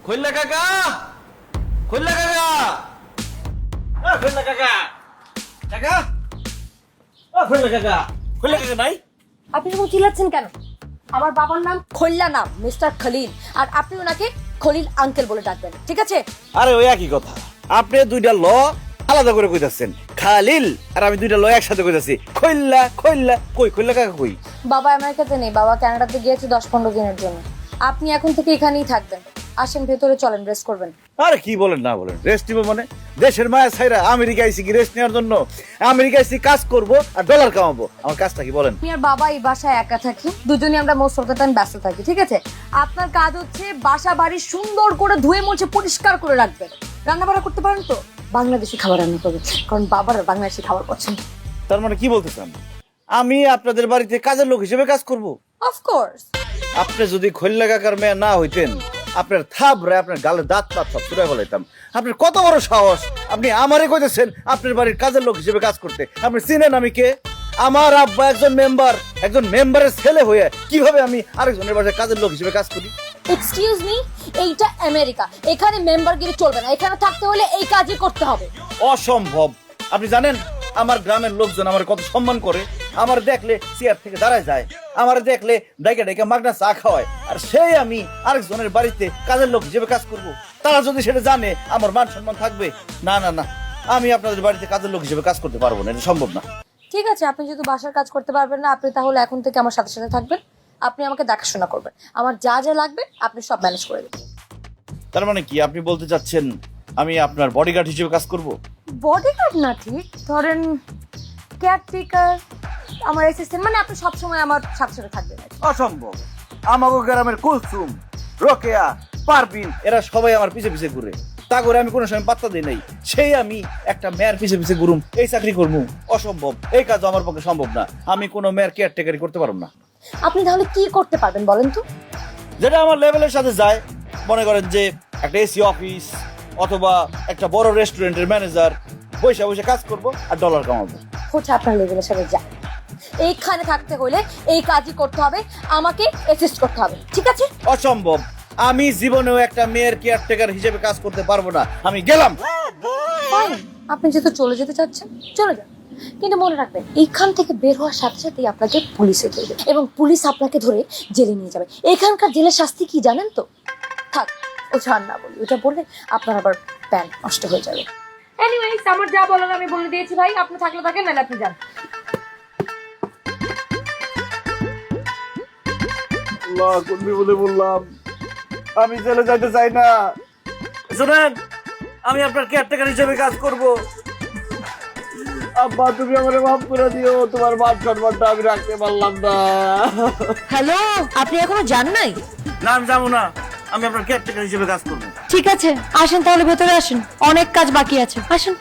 খোল্লা কাকা, খোল্লা কাকা, খোল্লা কাকা, কাকা, খোল্লা কাকা, খোল্লা কাকা নাই? আপনি এরকম চিল্লাচ্ছেন কেন? আমার বাবার নাম খোল্লা, নাম মিস্টার খলিল, আর আপনি ওনাকে খলিল আঙ্কেল বলে ডাকবেন, ঠিক আছে? আরে ওই একই কথা, আপনি দুইটা ল আলাদা করে কইতাছেন, খালিল আর আমি দুইটা ল একসাথে কইতাছি, খোল্লা খোল্লা। কই খোল্লা কাকা কই? বাবা আমেরিকাতে নেই, বাবা কানাডাতে গিয়েছে 10-15 দিনের জন্য। আপনি এখন থেকে এখানেই থাকবেন। আসেন ভেতরে চলেন, রেস্ট করবেন। আরে কি বলেন না বলেন, রেস্ট নিব মানে? দেশের মায়া ছাইরা আমেরিকা আইছি কি রেস্ট নেওয়ার জন্য? আমেরিকা আইছি কাজ করব আর ডলার কামাবো। আমার কাজটা কি বলেন? আমি আর বাবা এই বাসায় একা থাকি, দুজনেই আমরা মোস্ট অফ দ্য টাইম ব্যস্ত থাকি, ঠিক আছে? আপনার কাজ হচ্ছে বাসা বাড়ি সুন্দর করে ধুয়ে মুছে পরিষ্কার করে রাখবেন। রান্না বান্না করতে পারেন তো? বাংলাদেশি খাবার রান্না করবেন, কারণ বাবার বাংলাদেশি খাবার পছন্দ। তার মানে কি বলতে চান? আমি আপনাদের বাড়িতে কাজের লোক হিসেবে কাজ করব? অফকোর্স। আপনি যদি খোল্লা কাকার মেয়ে না হইতেন, আপনার থাবরে আপনার গালে দাঁত পাত সব ছুড়ে ফেলাইতাম। আপনার কত বড় সাহস, আপনি আমারে কইতেছেন আপনার বাড়ির কাজের লোক হিসেবে কাজ করতে? আপনি চিনেন আমি কে? আমার আব্বা একজন মেম্বারের ছেলে হয়ে কিভাবে আমি আরেকজনের বাসায় কাজের লোক হিসেবে কাজ করি? এক্সকিউজ মি, এইটা আমেরিকা, এখানে মেম্বারগিরি চলবে না। এখানে থাকতে হলে এই কাজই করতে হবে। অসম্ভব। আপনি জানেন আমার গ্রামের লোকজন আমার কত সম্মান করে? আমার দেখলে চেয়ার থেকে দাঁড়ায় যায়, আমার দেখলে ডাইকা ডাইকা মাগনা চা খাওয়ায়, আর সেই আমি আরেকজনের বাড়িতে কাজের লোক হিসেবে কাজ করব? তারা যদি সেটা জানে আমার মান সম্মান থাকবে? না না না, আমি আপনাদের বাড়িতে কাজের লোক হিসেবে কাজ করতে পারবো না, এটা সম্ভব না। ঠিক আছে, আপনি যদি বাসার কাজ করতে পারবেন না, আপনি তাহলে এখন থেকে আমার সাথে সাথে থাকবেন। আপনি আমাকে দেখাশোনা করবেন, আমার যা যা লাগবে আপনি সব ম্যানেজ করে দেবেন। তার মানে কি আপনি বলতে চাচ্ছেন আমি আপনার বডিগার্ড হিসেবে কাজ করব? বডিগার্ড না, ঠিক ধরেন কেয়ারটেকার, আমার অ্যাসিস্ট্যান্ট, মানে আপনি সবসময় আমার সাথে সাথে থাকবেন। অসম্ভব। আমাগো গ্রামের কুলসুম, রোকেয়া, পারবিন এরা সবাই আমার পিছে পিছে ঘুরে, তা করে আমি কোনো সময় পাত্তা দিই নাই। সেই আমি একটা মেয়ের পিছে পিছে ঘুরুম, এই চাকরি করবো? অসম্ভব, এই কাজ আমার পক্ষে সম্ভব না। আমি কোনো মেয়ের কেয়ারটেকারি করতে পারবো না। আপনি তাহলে কি করতে পারবেন বলেন তো? যেটা আমার লেভেলের সাথে যায়, মনে করেন যে একটা এসি অফিস অথবা একটা বড় রেস্টুরেন্টের ম্যানেজার, বসে বসে কাজ করব আর ডলার কামাবো। হচ্ছে আপনার লেভেলের সাথে যায়। এইখানে থাকতে হলে এই কাজই করতে হবে, আমাকে অ্যাসিস্ট করতে হবে, ঠিক আছে? অসম্ভব, আমি জীবনেও একটা মেয়ের কেয়ারটেকার হিসেবে কাজ করতে পারবো না। আমি গেলাম। ফাইন, আপনি যেহেতু চলে যেতে চাচ্ছেন চলে যান, কিন্তু মনে রাখবেন এইখান থেকে বের হওয়ার সাথে সাথেই আপনাকে পুলিশে ধরবে এবং পুলিশ আপনাকে ধরে জেলে নিয়ে যাবে। এখানকার জেলের শাস্তি কি জানেন তো? থাক, ও ছাড় না বলি, ওটা বললে আপনার আবার প্যান নষ্ট হয়ে যাবে। এনিওয়েজ, আমার যা বলার আমি বলে দিয়েছি ভাই, আপনি থাকলে থাকেন, নাহলে আপনি যান। বলে বললাম আমি জেলে যাইতে চাই না। শুনেন, আমি আপনার কেয়ারটেকার হিসেবে কাজ করব। আব্বা তুমি আমারে মাফ করে দিও, তোমার মান সম্মানটা আমি রাখতে পারলাম না। হ্যালো, আপনি এখনো যান নাই? না আমি যাবো না, আমি আপনার কেয়ারটেকার হিসেবে কাজ করবো। ঠিক আছে, আসেন তাহলে ভেতরে আসেন, অনেক কাজ বাকি আছে, আসেন।